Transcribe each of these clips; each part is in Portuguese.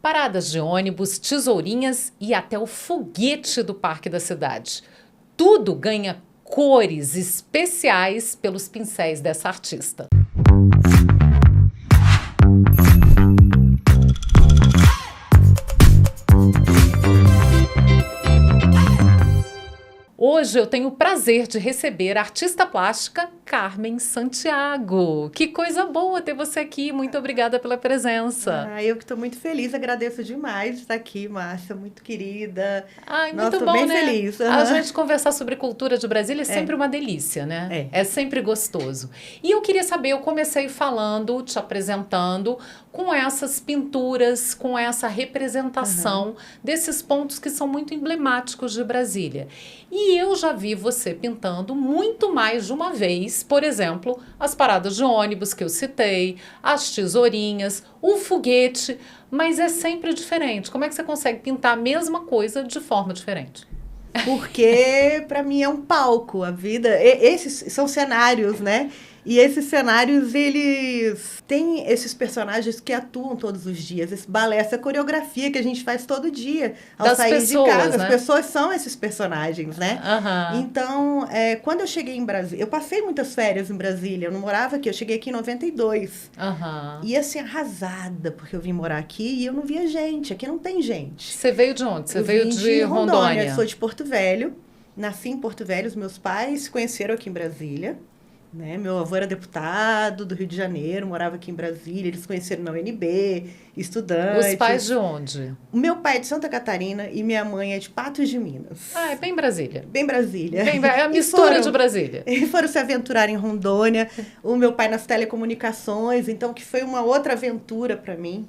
Paradas de ônibus, tesourinhas e até o foguete do Parque da Cidade. Tudo ganha cores especiais pelos pincéis dessa artista. Hoje eu tenho o prazer de receber a artista plástica Carmen Santiago. Que coisa boa ter você aqui. Muito obrigada pela presença. Eu que estou muito feliz, agradeço demais de estar aqui, Márcia, muito querida. Ai, Nossa, muito tô bom, bem né? feliz. A gente conversar sobre cultura de Brasília é sempre uma delícia, né? É sempre gostoso. E eu queria saber, eu comecei falando, te apresentando, com essas pinturas, com essa representação desses pontos que são muito emblemáticos de Brasília. E eu já vi você pintando muito mais de uma vez, por exemplo, as paradas de ônibus que eu citei, as tesourinhas, o foguete, mas é sempre diferente. Como é que você consegue pintar a mesma coisa de forma diferente? Porque para mim é um palco, a vida, esses são cenários, né? E esses cenários, eles têm esses personagens que atuam todos os dias. Esse balé, essa coreografia que a gente faz todo dia ao das sair pessoas, de casa. né? As pessoas são esses personagens, né? Então, quando eu cheguei em Brasília... Eu passei muitas férias em Brasília. Eu não morava aqui. Eu cheguei aqui em 92. E assim, arrasada, porque eu vim morar aqui e eu não via gente. Aqui não tem gente. Você veio de onde? Você veio de Rondônia? Eu sou de Porto Velho. Nasci em Porto Velho. Os meus pais se conheceram aqui em Brasília. Né? Meu avô era deputado do Rio de Janeiro, morava aqui em Brasília, eles se conheceram na UNB, estudantes. Os pais de onde? O meu pai é de Santa Catarina e minha mãe é de Patos de Minas. Ah, é bem Brasília. Bem Brasília. É a mistura de Brasília. E foram se aventurar em Rondônia, o meu pai nas telecomunicações, então que foi uma outra aventura para mim.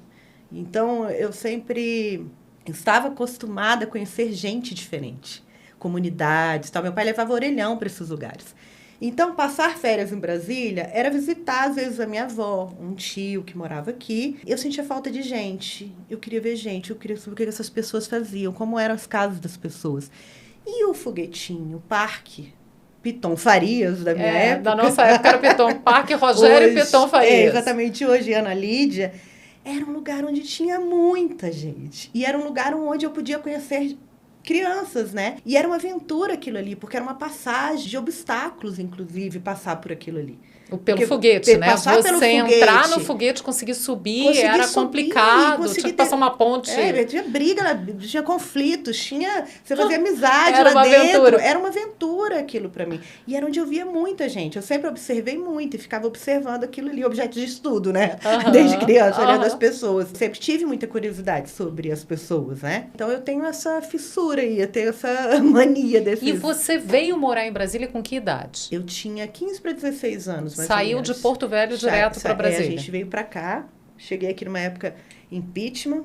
Então eu sempre estava acostumada a conhecer gente diferente, comunidades, tal. Meu pai levava orelhão para esses lugares. Então, passar férias em Brasília era visitar, às vezes, a minha avó, um tio que morava aqui. Eu sentia falta de gente. Eu queria ver gente, eu queria saber o que essas pessoas faziam, como eram as casas das pessoas. E o foguetinho, o parque Piton Farias, da minha época... Da nossa época era Piton, Parque Rogério e Piton Farias. Exatamente, hoje, Ana Lídia. Era um lugar onde tinha muita gente. E era um lugar onde eu podia conhecer crianças, né? E era uma aventura aquilo ali, porque era uma passagem de obstáculos, inclusive, passar por aquilo ali. Pelo foguete, né? Você entrar no foguete, conseguir subir, era complicado, tinha que passar uma ponte. Tinha briga, tinha conflitos, você fazia amizade era lá dentro. Aventura. Era uma aventura aquilo para mim. E era onde eu via muita gente. Eu sempre observei muito e ficava observando aquilo ali, objeto de estudo, né? Desde criança, olhando as pessoas. Sempre tive muita curiosidade sobre as pessoas, né? Então eu tenho essa fissura aí, eu tenho essa mania desses... E você veio morar em Brasília com que idade? Eu tinha 15 para 16 anos. Saiu de Porto Velho direto para Brasília. A gente veio para cá. Cheguei aqui numa época impeachment.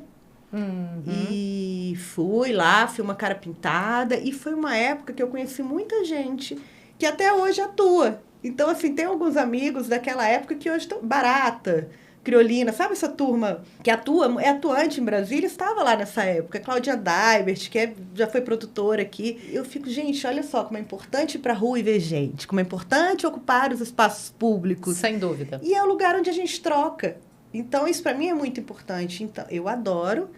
E fui uma cara pintada. E foi uma época que eu conheci muita gente que até hoje atua. Então, assim, tem alguns amigos daquela época que hoje estão... Barata, Criolina, sabe essa turma que atua, é atuante em Brasília, estava lá nessa época. Cláudia Daibert, que já foi produtora aqui. Eu fico, gente, olha só como é importante ir pra rua e ver gente, como é importante ocupar os espaços públicos. Sem dúvida. E é o lugar onde a gente troca. Então, isso para mim é muito importante. Então, eu adoro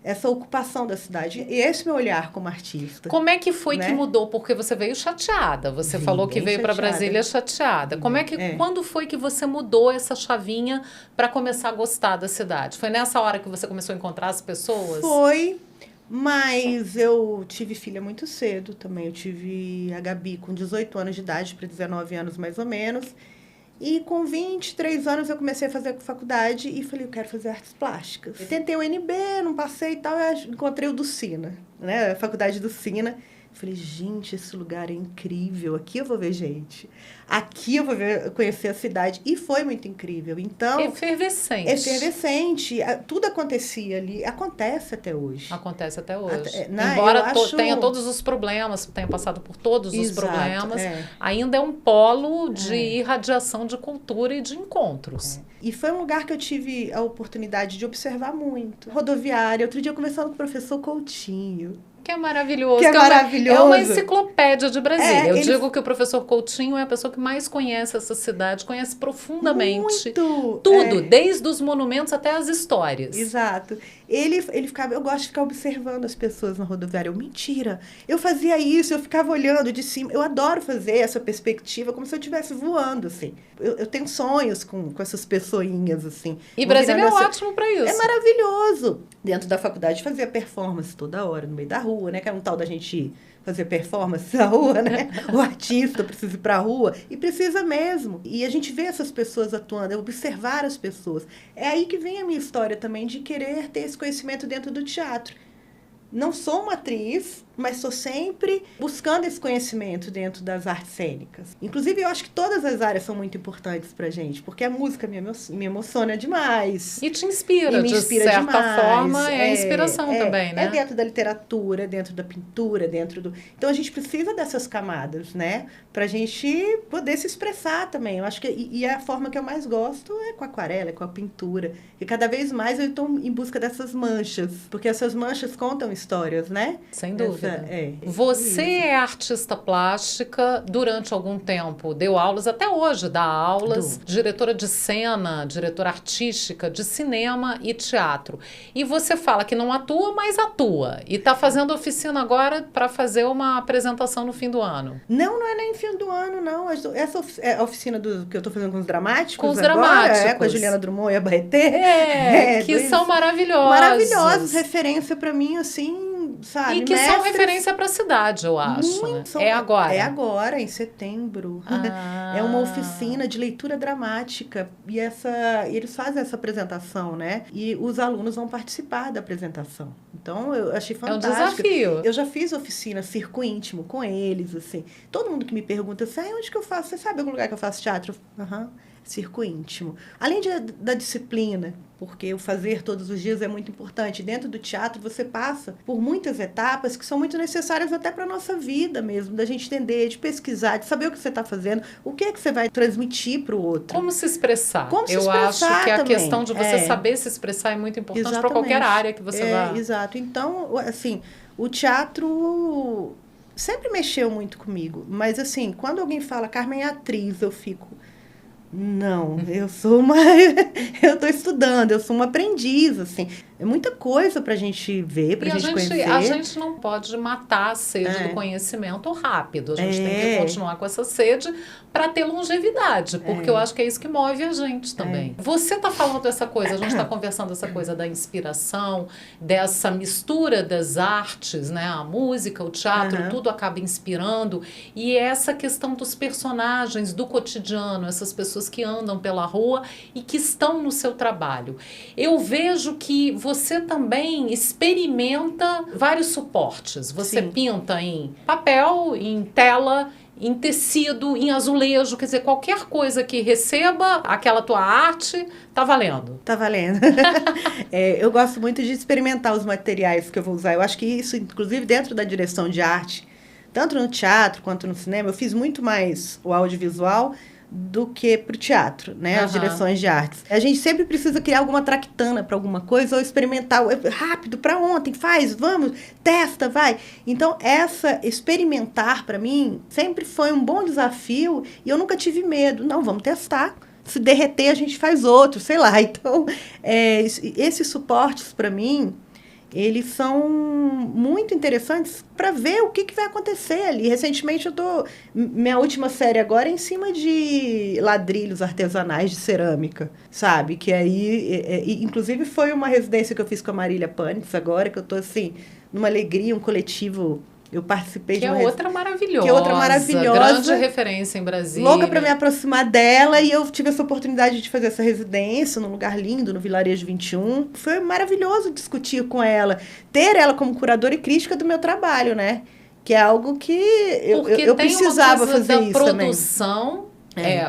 essa ocupação da cidade. E esse meu olhar como artista. Como é que foi que mudou? Porque você veio chateada. Você falou que veio para Brasília chateada. Quando foi que você mudou essa chavinha para começar a gostar da cidade? Foi nessa hora que você começou a encontrar as pessoas? Foi, mas eu tive filha muito cedo também. Eu tive a Gabi com 18 anos de idade, para 19 anos mais ou menos. E com 23 anos eu comecei a fazer faculdade e falei, eu quero fazer artes plásticas. Eu tentei o UNB, não passei e tal, eu encontrei o do Sina, né? A faculdade do Sina. Falei, gente, esse lugar é incrível, aqui eu vou ver gente. Aqui eu vou conhecer a cidade. E foi muito incrível. Então, efervescente. Efervescente. Tudo acontecia ali. Acontece até hoje. Acontece até hoje. Né? Embora tenha todos os problemas, tenha passado por todos os problemas, ainda é um polo de irradiação de cultura e de encontros. E foi um lugar que eu tive a oportunidade de observar muito. Rodoviária. Outro dia, conversando com o professor Coutinho. Que é maravilhoso. Que é maravilhoso. É uma enciclopédia de Brasília. Eu digo que o professor Coutinho é a pessoa que mais conhece essa cidade, conhece profundamente muito, tudo, desde os monumentos até as histórias. Exato. Ele ficava, eu gosto de ficar observando as pessoas na rodoviária. Mentira, eu fazia isso, eu ficava olhando de cima. Eu adoro fazer essa perspectiva como se eu estivesse voando, assim. Eu tenho sonhos com essas pessoinhas, assim. E Brasília é ótimo para isso. É maravilhoso. Dentro da faculdade fazia performance toda hora, no meio da rua, né? Que era um tal da gente fazer performance na rua, né? O artista precisa ir para a rua, e precisa mesmo. E a gente vê essas pessoas atuando, é observar as pessoas. É aí que vem a minha história também de querer ter esse conhecimento dentro do teatro. Não sou uma atriz, mas estou sempre buscando esse conhecimento dentro das artes cênicas. Inclusive, eu acho que todas as áreas são muito importantes pra gente, porque a música me emociona demais. E te inspira, e me inspira de certa demais. forma, é inspiração também, né? É dentro da literatura, dentro da pintura, dentro do... Então, a gente precisa dessas camadas, né? Pra gente poder se expressar também. Eu acho que... E a forma que eu mais gosto é com a aquarela, é com a pintura. E cada vez mais eu estou em busca dessas manchas, porque essas manchas contam histórias, né? Sem dúvida. Você é artista plástica, durante algum tempo deu aulas, até hoje dá aulas, diretora de cena, diretora artística de cinema e teatro. E você fala que não atua, mas atua. E está fazendo oficina agora para fazer uma apresentação no fim do ano. Não é nem fim do ano, não. Essa é a oficina que eu estou fazendo com os dramáticos com os agora, dramáticos. Com a Juliana Drummond e a Barreté. Que são maravilhosos. Maravilhosos, referência para mim, assim... Sabe, e que são referência para a cidade, eu acho. Né? É agora. É agora, em setembro. É uma oficina de leitura dramática. E eles fazem essa apresentação, né? E os alunos vão participar da apresentação. Então, eu achei fantástico. É um desafio. Eu já fiz oficina circo íntimo com eles, assim. Todo mundo que me pergunta assim, onde que eu faço? Você sabe algum lugar que eu faço teatro? Circo íntimo. Além da disciplina, porque o fazer todos os dias é muito importante. Dentro do teatro, você passa por muitas etapas que são muito necessárias até para a nossa vida mesmo, da gente entender, de pesquisar, de saber o que você está fazendo, o que é que você vai transmitir para o outro. Como se expressar. Eu acho que a questão de você saber se expressar é muito importante para qualquer área que você vá. Exato. Então, assim, o teatro sempre mexeu muito comigo. Mas, assim, quando alguém fala, Carmen é atriz, eu fico... Não, eu estou estudando, eu sou uma aprendiz, assim. É muita coisa para a gente ver, para a gente conhecer. A gente não pode matar a sede do conhecimento rápido. A gente tem que continuar com essa sede para ter longevidade, porque eu acho que é isso que move a gente também. Você está falando essa coisa, a gente está conversando essa coisa da inspiração, dessa mistura das artes, né? A música, o teatro, tudo acaba inspirando. E essa questão dos personagens, do cotidiano, essas pessoas que andam pela rua e que estão no seu trabalho. Eu vejo que você também experimenta vários suportes. Você pinta em papel, em tela, em tecido, em azulejo, quer dizer, qualquer coisa que receba aquela tua arte, tá valendo. Tá valendo. Eu gosto muito de experimentar os materiais que eu vou usar. Eu acho que isso, inclusive, dentro da direção de arte, tanto no teatro quanto no cinema, eu fiz muito mais o audiovisual do que para o teatro, né? As direções de artes. A gente sempre precisa criar alguma traquitana para alguma coisa ou experimentar rápido, para ontem, faz, vamos, testa, vai. Então, experimentar para mim sempre foi um bom desafio e eu nunca tive medo. Não, vamos testar. Se derreter, a gente faz outro, sei lá. Então, esses suportes para mim, eles são muito interessantes para ver o que vai acontecer ali. Recentemente, minha última série agora é em cima de ladrilhos artesanais de cerâmica, sabe? Que aí, inclusive, foi uma residência que eu fiz com a Marília Panitz agora, que eu tô assim, numa alegria, um coletivo... Eu participei de uma... outra maravilhosa. Que é outra maravilhosa. Grande referência em Brasília. Louca para me aproximar dela. E eu tive essa oportunidade de fazer essa residência num lugar lindo, no Vilarejo 21. Foi maravilhoso discutir com ela. Ter ela como curadora e crítica do meu trabalho, né? Que é algo que eu precisava fazer isso também. Produção...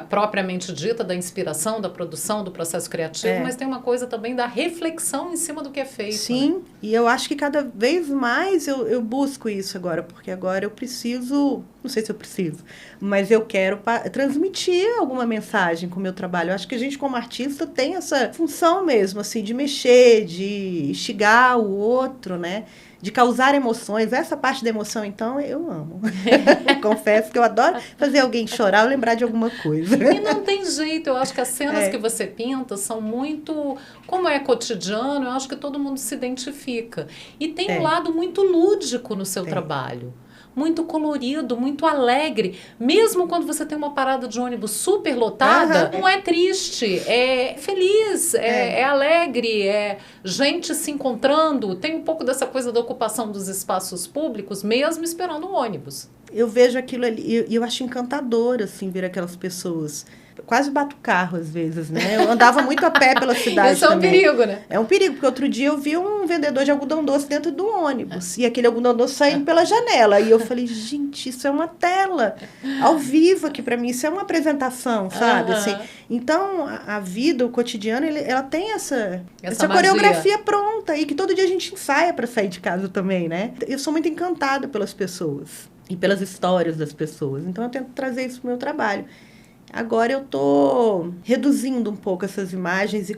propriamente dita, da inspiração, da produção, do processo criativo, mas tem uma coisa também da reflexão em cima do que é feito. Sim. Né? E eu acho que cada vez mais eu busco isso agora, porque agora eu preciso, não sei se eu preciso, mas eu quero transmitir alguma mensagem com o meu trabalho. Eu acho que a gente, como artista, tem essa função mesmo, assim, de mexer, de instigar o outro, né? De causar emoções. Essa parte da emoção, então, eu amo. Confesso que eu adoro fazer alguém chorar ou lembrar de alguma coisa. E não tem jeito, eu acho que as cenas que você pinta são muito... Como é cotidiano, eu acho que todo mundo se identifica. E tem um lado muito lúdico no seu trabalho. Muito colorido, muito alegre. Mesmo quando você tem uma parada de ônibus super lotada, não é triste, é feliz, é alegre, é gente se encontrando. Tem um pouco dessa coisa da ocupação dos espaços públicos, mesmo esperando um ônibus. Eu vejo aquilo ali e eu acho encantador, assim, ver aquelas pessoas. Quase bato carro, às vezes, né? Eu andava muito a pé pela cidade. Isso é um perigo, né? É um perigo, porque outro dia eu vi um vendedor de algodão doce dentro do ônibus. E aquele algodão doce saindo pela janela. E eu falei, gente, isso é uma tela ao vivo aqui para mim. Isso é uma apresentação, sabe? Assim, então, a vida, o cotidiano, ela tem essa coreografia pronta aí, que todo dia a gente ensaia para sair de casa também, né? Eu sou muito encantada pelas pessoas e pelas histórias das pessoas. Então, eu tento trazer isso pro meu trabalho. Agora eu estou reduzindo um pouco essas imagens e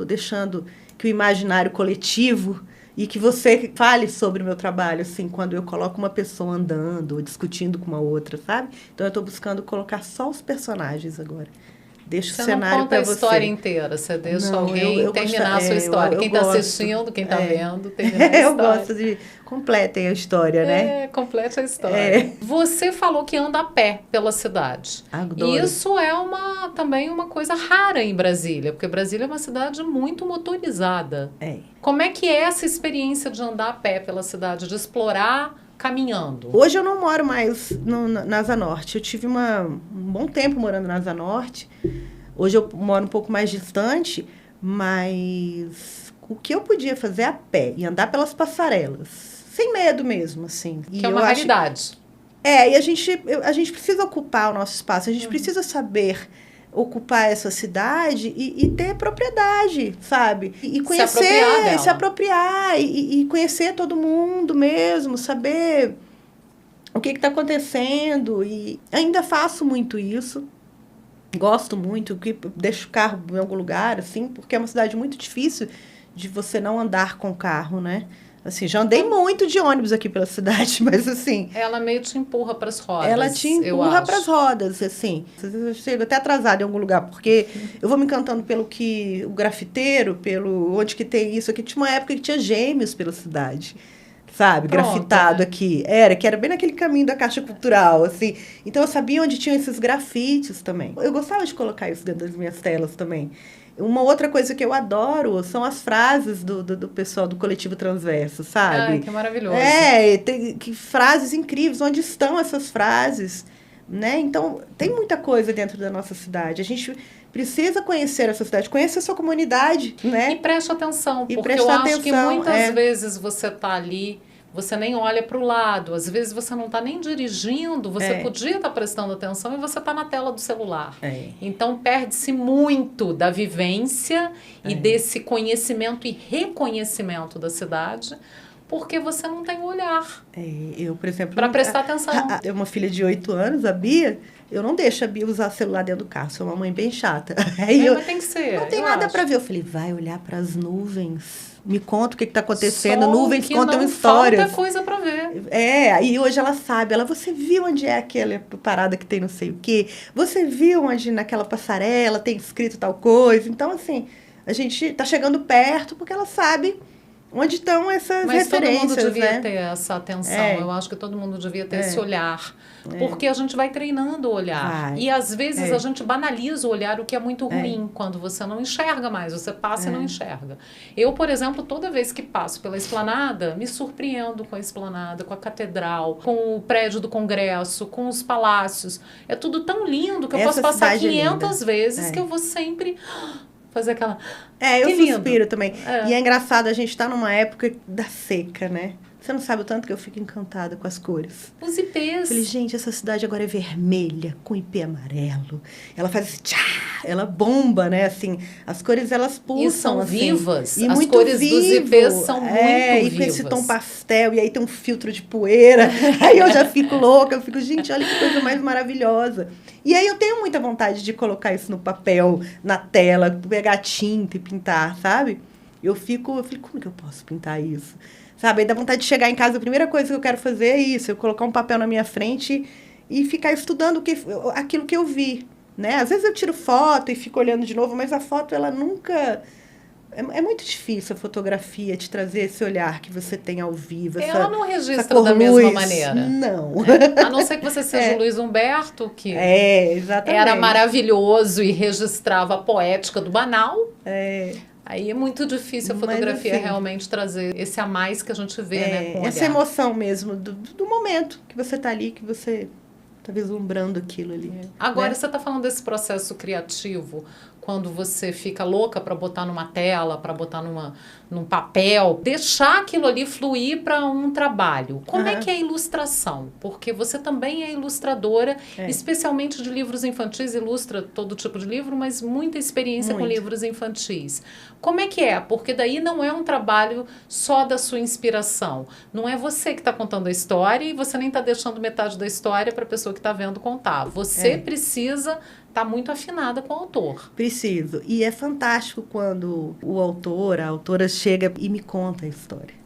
deixando que o imaginário coletivo e que você fale sobre o meu trabalho, assim, quando eu coloco uma pessoa andando ou discutindo com uma outra, sabe? Então eu estou buscando colocar só os personagens agora. Deixa o cenário para você. Você não conta a história inteira, você deixa alguém terminar a sua história. Quem está assistindo, quem está vendo, terminar a história. Eu gosto de completem a história, né? Completa a história. Você falou que anda a pé pela cidade. Adoro. Isso é também uma coisa rara em Brasília, porque Brasília é uma cidade muito motorizada. Como é que é essa experiência de andar a pé pela cidade, de explorar caminhando? Hoje eu não moro mais na Asa Norte. Eu tive um bom tempo morando na Asa Norte. Hoje eu moro um pouco mais distante, mas o que eu podia fazer a pé e andar pelas passarelas, sem medo mesmo, assim. Que é uma raridade. E a gente precisa ocupar o nosso espaço, a gente precisa saber ocupar essa cidade e ter propriedade, sabe? E conhecer, se apropriar e conhecer todo mundo mesmo, saber o que está acontecendo. E ainda faço muito isso, gosto muito, deixo o carro em algum lugar, assim, porque é uma cidade muito difícil de você não andar com o carro, né? Assim, já andei muito de ônibus aqui pela cidade, mas assim... Ela meio te empurra para as rodas, ela te empurra para as rodas, assim. Eu chego até atrasada em algum lugar, porque eu vou me encantando pelo que o grafiteiro, onde que tem isso aqui. Tinha uma época que tinha gêmeos pela cidade, sabe? Grafitado aqui. Que era bem naquele caminho da Caixa Cultural, assim. Então, eu sabia onde tinham esses grafites também. Eu gostava de colocar isso dentro das minhas telas também. Uma outra coisa que eu adoro são as frases do pessoal do Coletivo Transverso, sabe? Ai, que maravilhoso. Tem frases incríveis. Onde estão essas frases? Né? Então, tem muita coisa dentro da nossa cidade. A gente precisa conhecer essa cidade, conhecer a sua comunidade, né? E preste atenção, porque eu acho que muitas vezes você está ali... Você nem olha para o lado, às vezes você não está nem dirigindo, você podia estar prestando atenção e você está na tela do celular. Então, perde-se muito da vivência e desse conhecimento e reconhecimento da cidade, porque você não tem olhar. Eu, por exemplo... Para prestar atenção. Tenho uma filha de 8 anos, a Bia... Eu não deixo a Bia usar celular dentro do carro, sou uma mãe bem chata. Mas tem que ser. Não tem nada para ver. Eu falei, vai olhar para as nuvens. Me conta o que está acontecendo. Nuvens contam histórias. Falta coisa para ver. Aí hoje ela sabe. Você viu onde é aquela parada que tem não sei o quê? Você viu onde naquela passarela tem escrito tal coisa? Então, assim, a gente está chegando perto porque ela sabe onde estão essas referências. Mas todo mundo devia ter essa atenção. Eu acho que todo mundo devia ter esse olhar. Porque a gente vai treinando o olhar. E, às vezes, a gente banaliza o olhar, o que é muito ruim, quando você não enxerga mais. Você passa e não enxerga. Eu, por exemplo, toda vez que passo pela Esplanada, me surpreendo com a Esplanada, com a Catedral, com o prédio do Congresso, com os palácios. É tudo tão lindo que eu posso passar 500 vezes que eu vou sempre... fazer aquela... eu suspiro também. E é engraçado, a gente tá numa época da seca, né? Você não sabe o tanto que eu fico encantada com as cores. Os ipês. Falei, gente, essa cidade agora é vermelha, com ipê amarelo. Ela faz esse tchá, ela bomba, né? Assim, as cores, elas pulsam. E são assim, vivas. E as muito cores vivo. dos ipês são muito e vivas. com esse tom pastel, e aí tem um filtro de poeira. Aí eu já fico louca, eu fico, gente, olha que coisa mais maravilhosa. E aí eu tenho muita vontade de colocar isso no papel, na tela, pegar tinta e pintar, sabe? Eu falei, como que eu posso pintar isso? Sabe, aí dá vontade de chegar em casa, a primeira coisa que eu quero fazer é isso, eu colocar um papel na minha frente e ficar estudando aquilo que eu vi, né? Às vezes eu tiro foto e fico olhando de novo, mas a foto, ela nunca... É muito difícil a fotografia te trazer esse olhar que você tem ao vivo. Ela não registra da mesma maneira. Não. A não ser que você seja o Luiz Humberto, que exatamente. Era maravilhoso e registrava a poética do banal. É... Aí é muito difícil a fotografia realmente trazer esse a mais que a gente vê, né? Com essa emoção mesmo do momento que você está ali, que você está vislumbrando aquilo ali. Agora, né? você está falando desse processo criativo, quando você fica louca para botar numa tela, para botar num papel, deixar aquilo ali fluir para um trabalho. Como é que é a ilustração? Porque você também é ilustradora, especialmente de livros infantis, ilustra todo tipo de livro, mas muita experiência com livros infantis. Como é que é? Porque daí não é um trabalho só da sua inspiração. Não é você que está contando a história e você nem está deixando metade da história para a pessoa que está vendo contar. Você precisa estar muito afinada com o autor. Preciso. E é fantástico quando o autor, a autora chega e me conta a história.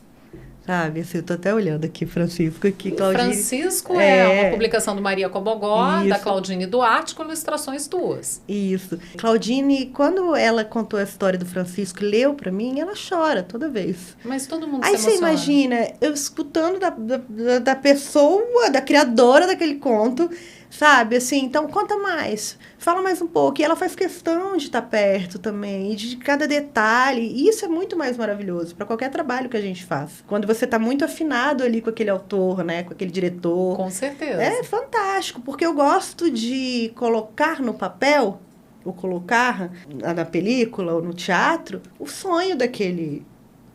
Sabe? Assim, eu tô até olhando aqui, Francisco, aqui, Claudine. Francisco é uma publicação do Maria Cobogó, da Claudine Duarte, com ilustrações tuas. Isso. Claudine, quando ela contou a história do Francisco, leu pra mim, ela chora toda vez. Mas todo mundo se emociona. Aí você imagina, eu escutando da pessoa, da criadora daquele conto, sabe? Assim, então conta mais, fala mais um pouco. E ela faz questão de estar perto também, e de cada detalhe. E isso é muito mais maravilhoso para qualquer trabalho que a gente faz. Quando você está muito afinado ali com aquele autor, né? Com aquele diretor. Com certeza. É fantástico, porque eu gosto de colocar no papel, ou colocar na película ou no teatro, o sonho daquele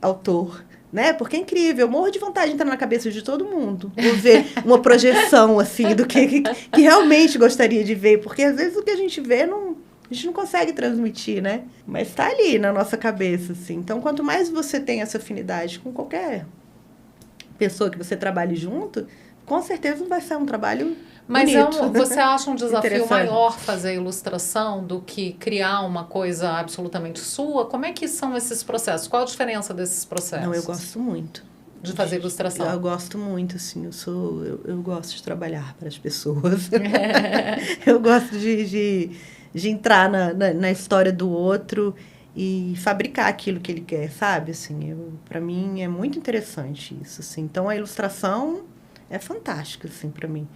autor. Né? Porque é incrível, eu morro de vontade de entrar na cabeça de todo mundo. Vou ver uma projeção, assim, do que realmente gostaria de ver. Porque, às vezes, o que a gente vê, a gente não consegue transmitir, né? Mas está ali na nossa cabeça, assim. Então, quanto mais você tem essa afinidade com qualquer pessoa que você trabalhe junto, com certeza vai ser um trabalho Mas bonito. Você acha um desafio maior fazer ilustração do que criar uma coisa absolutamente sua? Como é que são esses processos? Qual a diferença desses processos? Não, eu gosto muito. De fazer ilustração? Eu gosto muito, assim, eu gosto de trabalhar para as pessoas. Eu gosto de entrar na história do outro e fabricar aquilo que ele quer, sabe? Assim, para mim é muito interessante isso, assim. Então, a ilustração é fantástica, assim, para mim.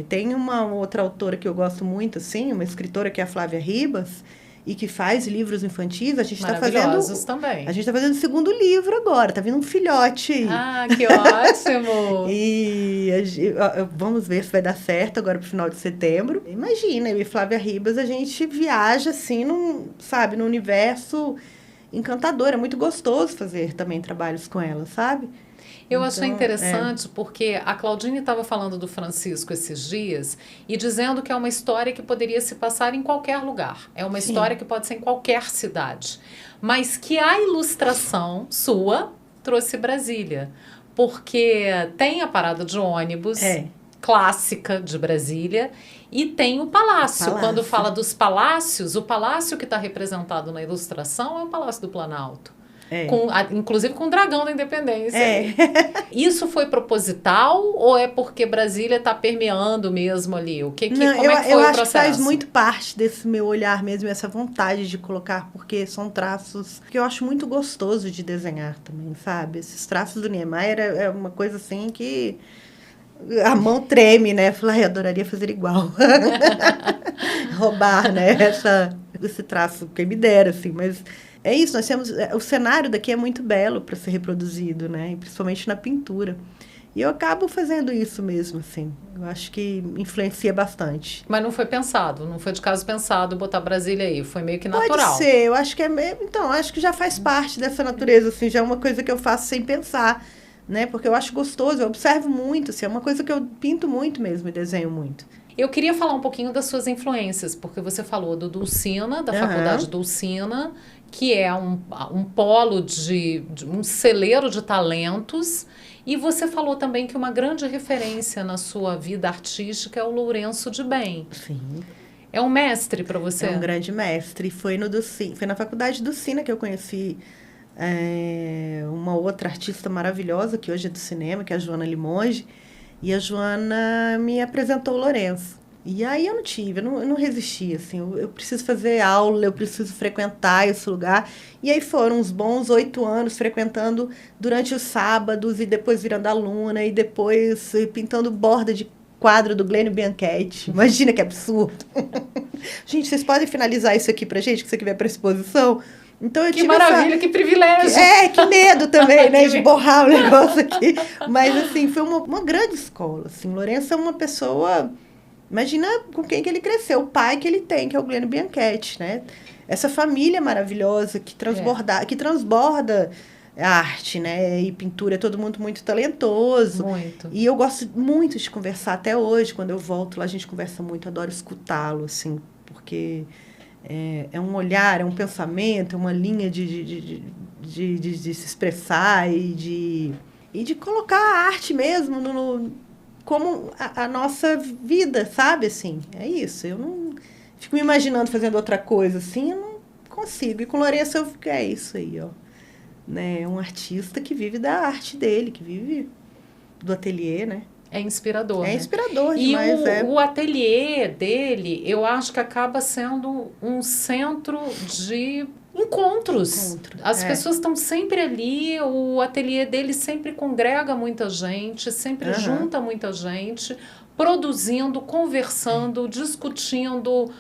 Tem uma outra autora que eu gosto muito, assim, uma escritora que é a Flávia Ribas, e que faz livros infantis. A gente está fazendo também. A gente está fazendo o segundo livro agora, tá vindo um filhote aí. Ah, que ótimo! E vamos ver se vai dar certo agora pro final de setembro. Imagina, eu e Flávia Ribas, a gente viaja assim num universo encantador. É muito gostoso fazer também trabalhos com ela, sabe? Eu achei interessante porque a Claudine estava falando do Francisco esses dias e dizendo que é uma história que poderia se passar em qualquer lugar. É uma história que pode ser em qualquer cidade. Mas que a ilustração sua trouxe Brasília. Porque tem a parada de ônibus clássica de Brasília e tem o palácio. Quando fala dos palácios, o palácio que está representado na ilustração é o Palácio do Planalto. Inclusive com o Dragão da Independência. Isso foi proposital ou é porque Brasília está permeando mesmo ali? Como é que foi o processo? Eu acho que faz muito parte desse meu olhar mesmo, essa vontade de colocar, porque são traços que eu acho muito gostoso de desenhar também, sabe? Esses traços do Niemeyer é uma coisa assim que a mão treme, né? Eu adoraria fazer igual. Roubar, né? Esse traço, quem me dera, assim, mas... É isso, nós temos... O cenário daqui é muito belo para ser reproduzido, né? E principalmente na pintura. E eu acabo fazendo isso mesmo, assim. Eu acho que influencia bastante. Mas não foi pensado, não foi de caso pensado botar Brasília aí. Foi meio que natural. Pode ser, eu acho que então, acho que já faz parte dessa natureza, assim. Já é uma coisa que eu faço sem pensar, né? Porque eu acho gostoso, eu observo muito, assim, é uma coisa que eu pinto muito mesmo e desenho muito. Eu queria falar um pouquinho das suas influências, porque você falou do Dulcina, da Faculdade Dulcina, que é um polo de um celeiro de talentos, e você falou também que uma grande referência na sua vida artística é o Lourenço de Bem. Sim. É um mestre para você? É um grande mestre. Foi na Faculdade Dulcina que eu conheci uma outra artista maravilhosa, que hoje é do cinema, que é a Joana Limonge. E a Joana me apresentou o Lourenço. E aí eu não resisti, assim, eu preciso fazer aula, eu preciso frequentar esse lugar. E aí foram uns bons 8 anos frequentando durante os sábados, e depois virando aluna, e depois pintando borda de quadro do Glênio Bianchetti. Imagina que absurdo. Gente, vocês podem finalizar isso aqui pra gente, que isso aqui vai pra exposição? Então, eu que maravilha, que privilégio! Que medo também, né, de borrar o negócio aqui. Mas, assim, foi uma grande escola. Assim, Lourenço é uma pessoa... Imagina com quem que ele cresceu, o pai que ele tem, que é o Glênio Bianchetti, né? Essa família maravilhosa que transborda a arte, né? E pintura, é todo mundo muito talentoso. Muito. E eu gosto muito de conversar até hoje, quando eu volto lá, a gente conversa muito, adoro escutá-lo, assim, porque... É um olhar, é um pensamento, é uma linha de se expressar e de colocar a arte mesmo como a nossa vida, sabe? Assim, é isso. Eu não fico me imaginando fazendo outra coisa, assim, eu não consigo. E com o Lourenço eu fico, é isso aí, ó. Né? É um artista que vive da arte dele, que vive do ateliê, né? É inspirador, É inspirador demais, E o ateliê dele, eu acho que acaba sendo um centro de encontros. As pessoas estão sempre ali, o ateliê dele sempre congrega muita gente, sempre junta muita gente, produzindo, conversando, discutindo,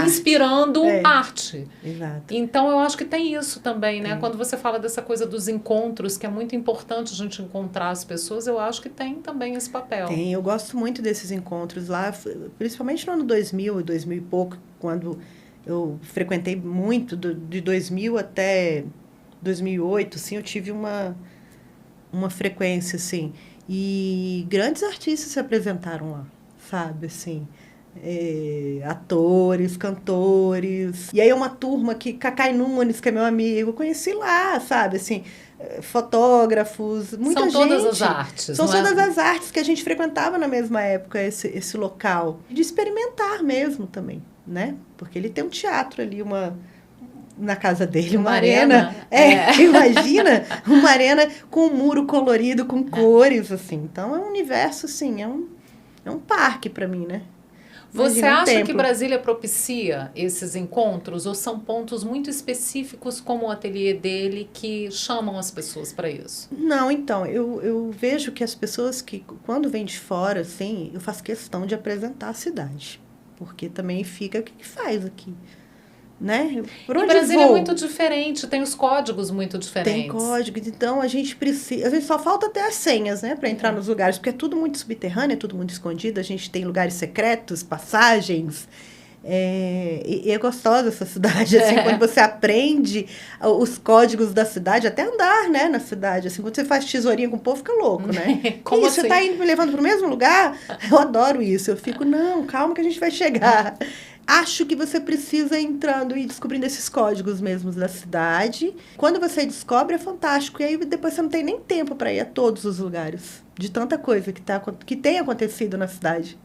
inspirando arte. Exato. Então, eu acho que tem isso também, né? Quando você fala dessa coisa dos encontros, que é muito importante a gente encontrar as pessoas, eu acho que tem também esse papel. Tem, eu gosto muito desses encontros lá, principalmente no ano 2000 e pouco, quando eu frequentei muito, de 2000 até 2008, assim, eu tive uma frequência, assim, e grandes artistas se apresentaram lá, sabe, assim... atores, cantores. E aí uma turma que Cacai Nunes, que é meu amigo, eu conheci lá, sabe, assim, fotógrafos, muita gente. São todas as artes, São todas as artes que a gente frequentava na mesma época, esse local. De experimentar mesmo também, né? Porque ele tem um teatro ali, na casa dele, uma arena. Imagina, uma arena com um muro colorido, com cores, assim. Então, é um universo, assim, é um parque para mim, né? Você acha que Brasília propicia esses encontros ou são pontos muito específicos como o ateliê dele que chamam as pessoas para isso? Não, então, eu vejo que as pessoas que, quando vêm de fora, assim, eu faço questão de apresentar a cidade, porque também fica o que faz aqui. Né? E Brasília é muito diferente, tem os códigos muito diferentes. Tem códigos, então a gente precisa... Às vezes só falta até as senhas, né? Para entrar nos lugares, porque é tudo muito subterrâneo, é tudo muito escondido, a gente tem lugares secretos, passagens... E é gostosa essa cidade, assim, quando você aprende os códigos da cidade, até andar, né, na cidade, assim, quando você faz tesourinha com o povo, fica louco, né? Como assim? Você tá indo me levando pro mesmo lugar? Eu adoro isso, eu fico, não, calma que a gente vai chegar. Acho que você precisa ir entrando e descobrindo esses códigos mesmos da cidade. Quando você descobre, é fantástico. E aí depois você não tem nem tempo para ir a todos os lugares, de tanta coisa que tem acontecido na cidade.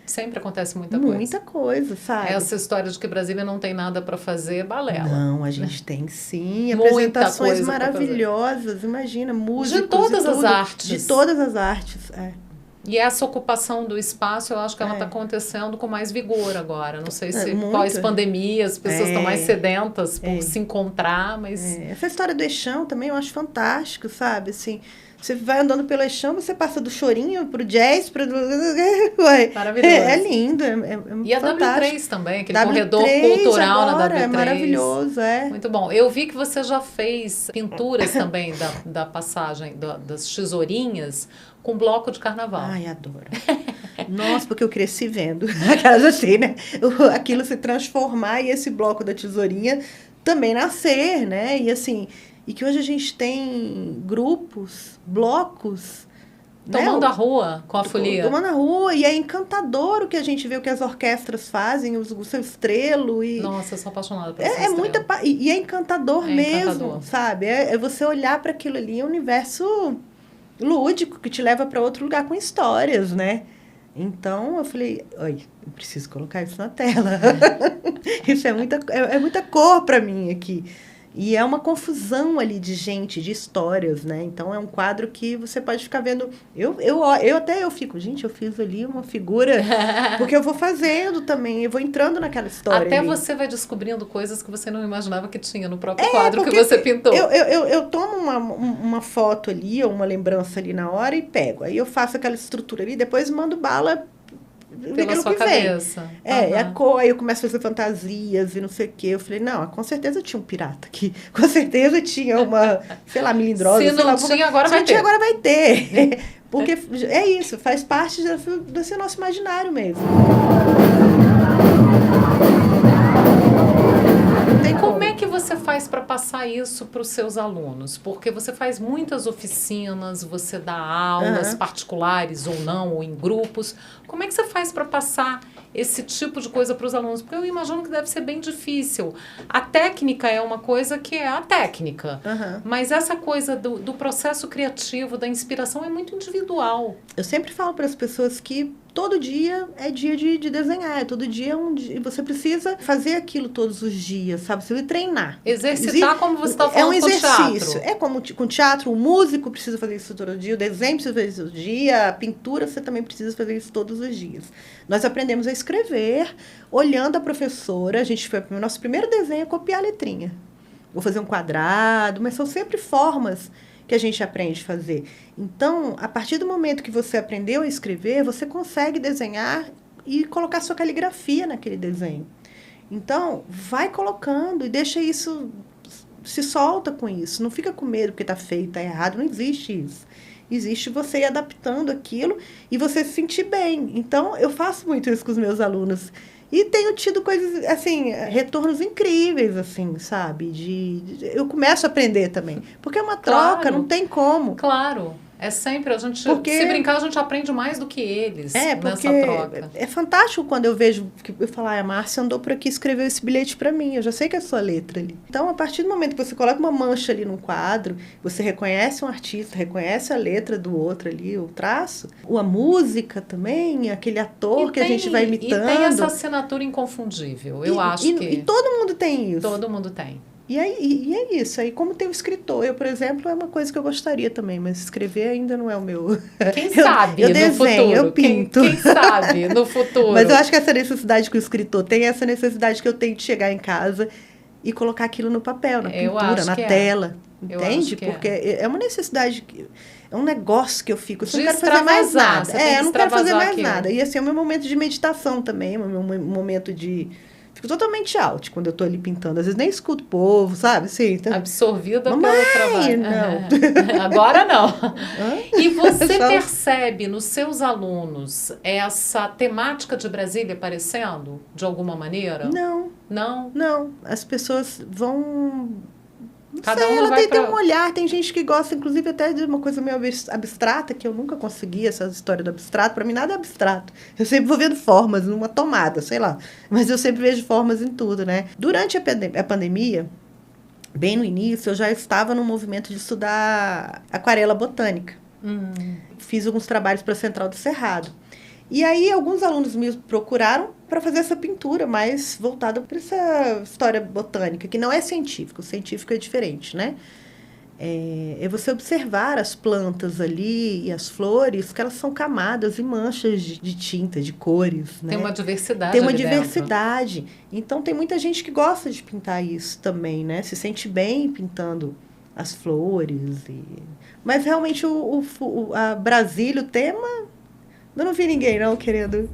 Sempre acontece muita coisa. Muita coisa, sabe? Essa história de que Brasília não tem nada para fazer, balela. Não, a gente tem sim. Apresentações maravilhosas, imagina, músicos. De todas as artes. De todas as artes, E essa ocupação do espaço, eu acho que ela está acontecendo com mais vigor agora. Não sei se pós-pandemia as pessoas estão mais sedentas por se encontrar, mas... Essa história do Eixão também eu acho fantástico, sabe? Assim, você vai andando pelo Eixão, você passa do chorinho pro jazz, Maravilhoso. É lindo, e a W3 também, aquele corredor cultural agora, na W3. É maravilhoso, Muito bom. Eu vi que você já fez pinturas também da passagem das tesourinhas com bloco de carnaval. Ai, adoro. Nossa, porque eu cresci vendo. Aquelas assim, né? Aquilo se transformar e esse bloco da tesourinha também nascer, né? E assim... e que hoje a gente tem grupos, blocos, tomando a rua com a folia. Tomando a rua, e é encantador o que a gente vê, o que as orquestras fazem, o seu estrelo. Nossa, eu sou apaixonada por esse estrelo. E é encantador mesmo, sabe? É você olhar para aquilo ali, é um universo lúdico que te leva para outro lugar com histórias, né? Então, eu falei, oi, eu preciso colocar isso na tela. Isso é muita cor para mim aqui. E é uma confusão ali de gente, de histórias, né? Então, é um quadro que você pode ficar vendo... Eu fico, gente, eu fiz ali uma figura... Porque eu vou fazendo também, eu vou entrando naquela história Até ali. Você vai descobrindo coisas que você não imaginava que tinha no próprio quadro que você pintou. Eu tomo uma foto ali, ou uma lembrança ali na hora e pego. Aí eu faço aquela estrutura ali, depois mando bala... Pela sua cabeça. A cor, aí eu começo a fazer fantasias e não sei o quê. Eu falei, não, com certeza tinha um pirata aqui. Com certeza tinha uma, sei lá, melindrosa. Se não tinha, agora vai ter. Se não tinha, agora vai ter. Porque é isso, faz parte desse nosso imaginário mesmo. Como é que você faz para passar isso para os seus alunos? Porque você faz muitas oficinas, você dá aulas particulares ou não, ou em grupos. Como é que você faz para passar esse tipo de coisa para os alunos? Porque eu imagino que deve ser bem difícil. A técnica é uma coisa que é a técnica, mas essa coisa do processo criativo, da inspiração é muito individual. Eu sempre falo para as pessoas que todo dia é dia de desenhar, todo dia é um dia. Você precisa fazer aquilo todos os dias, sabe? Você precisa treinar. Exercitar como você está falando com teatro. É um exercício. É como com teatro, o músico precisa fazer isso todo dia, o desenho precisa fazer isso todo dia, a pintura você também precisa fazer isso todos os dias. Nós aprendemos a escrever, olhando a professora, o nosso primeiro desenho é copiar a letrinha. Vou fazer um quadrado, mas são sempre formas que a gente aprende a fazer. Então, a partir do momento que você aprendeu a escrever, você consegue desenhar e colocar sua caligrafia naquele desenho. Então, vai colocando e deixa isso, se solta com isso. Não fica com medo porque está feio, está errado, não existe isso. Existe você ir adaptando aquilo e você se sentir bem. Então, eu faço muito isso com os meus alunos. E tenho tido coisas, assim, retornos incríveis, assim, sabe? Eu começo a aprender também. Porque é uma troca, não tem como. Claro. É sempre, se brincar, a gente aprende mais do que eles nessa troca. É fantástico quando eu vejo, eu falo, a Márcia andou por aqui e escreveu esse bilhete para mim, eu já sei que é a sua letra ali. Então, a partir do momento que você coloca uma mancha ali num quadro, você reconhece um artista, reconhece a letra do outro ali, o traço, a música também, aquele ator que a gente vai imitando. E tem essa assinatura inconfundível, eu acho que... E todo mundo tem isso. Todo mundo tem. E é isso. Aí, como tem o escritor, eu, por exemplo, é uma coisa que eu gostaria também, mas escrever ainda não é o meu... Quem sabe eu no desenho, futuro? Eu pinto. Quem sabe no futuro? Mas eu acho que essa necessidade que o escritor tem, essa necessidade que eu tenho de chegar em casa e colocar aquilo no papel, na pintura, na tela. Entende? Porque é uma necessidade... É um negócio que eu fico... Eu não quero fazer mais nada. Eu não quero fazer mais nada. E assim, é o meu momento de meditação também, é o meu momento de... Fico totalmente out quando eu tô ali pintando. Às vezes nem escuto o povo, sabe? Assim, tá... Absorvida pelo trabalho. Não. Agora não. E você percebe nos seus alunos essa temática de Brasília aparecendo de alguma maneira? Não. Não? Não. As pessoas vão... Ela tem um olhar, tem gente que gosta, inclusive, até de uma coisa meio abstrata, que eu nunca consegui, essa história do abstrato. Para mim, nada é abstrato. Eu sempre vou vendo formas numa tomada, sei lá. Mas eu sempre vejo formas em tudo, né? Durante a pandemia, bem no início, eu já estava no movimento de estudar aquarela botânica. Fiz alguns trabalhos para a Central do Cerrado. E aí, alguns alunos me procuraram para fazer essa pintura mais voltada para essa história botânica, que não é científica. O científico é diferente, né? É você observar as plantas ali e as flores, que elas são camadas e manchas de tinta, de cores, né? Tem uma diversidade. Tem uma diversidade. Então, tem muita gente que gosta de pintar isso também, né? Se sente bem pintando as flores. Mas, realmente, a Brasília, o tema... Eu não vi ninguém, não, querendo.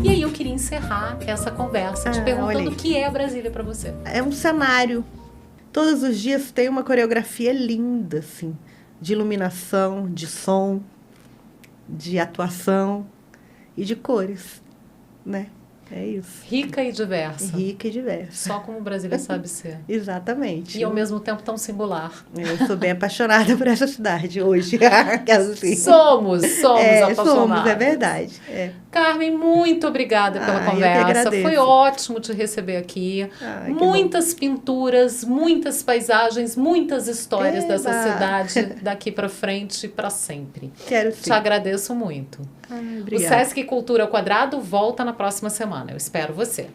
E aí eu queria encerrar essa conversa te perguntando o que é Brasília para você. É um cenário. Todos os dias tem uma coreografia linda, assim, de iluminação, de som, de atuação e de cores, né? É isso. Rica e diversa. Rica e diversa. Só como Brasília sabe ser. Exatamente. E ao mesmo tempo tão singular. Eu sou bem apaixonada por essa cidade hoje. Somos apaixonados. Somos, é verdade. Carmen, muito obrigada pela conversa. Foi ótimo te receber aqui. Muitas pinturas, muitas paisagens, muitas histórias dessa cidade daqui para frente e para sempre. Quero sim. Te agradeço muito. O Sesc Cultura ao Quadrado volta na próxima semana. Eu espero você.